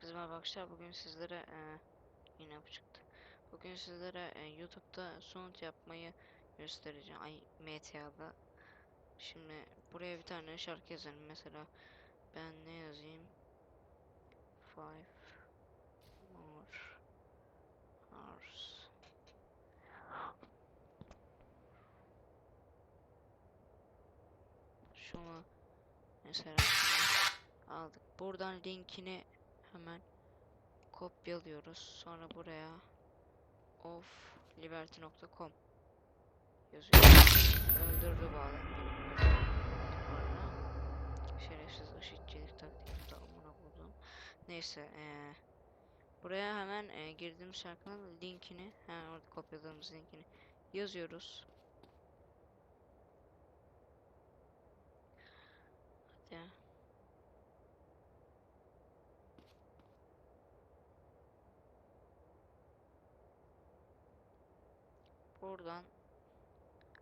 Herkese merhaba arkadaşlar. Bugün sizlere yine bu çıktı. Bugün sizlere YouTube'da sound yapmayı göstereceğim. Mta'da. Şimdi buraya bir tane şarkı yazalım. Mesela ben ne yazayım? Five more hours. Şunu mesela aldık. Buradan linkini hemen kopyalıyoruz. Sonra buraya offliberty.com yazıyoruz. Öldürdü bağlayın. Şerefsiz IŞİD'cilik taktiğini de amına buldum. Neyse buraya hemen girdiğim şarkının linkini hemen orada kopyaladığımız linkini yazıyoruz. Hadi. Buradan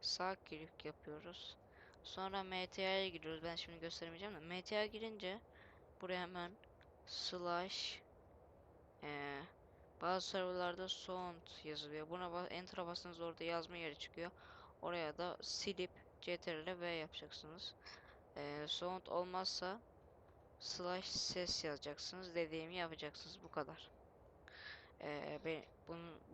sağ klik yapıyoruz. Sonra Mta'ya giriyoruz. Ben şimdi gösteremeyeceğim de Mta'ya girince buraya hemen slash bazı serverlarda sound yazılıyor. Buna enter'a bastığınız orada yazma yeri çıkıyor. Oraya da silip ctrl v yapacaksınız. Sound olmazsa slash ses yazacaksınız. Dediğimi yapacaksınız. Bu kadar.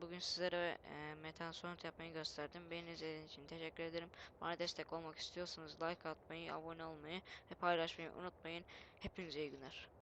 Bugün sizlere Mta Sound yapmayı gösterdim. Beni izlediğiniz için teşekkür ederim. Bana destek olmak istiyorsanız like atmayı, abone olmayı ve paylaşmayı unutmayın. Hepinize iyi günler.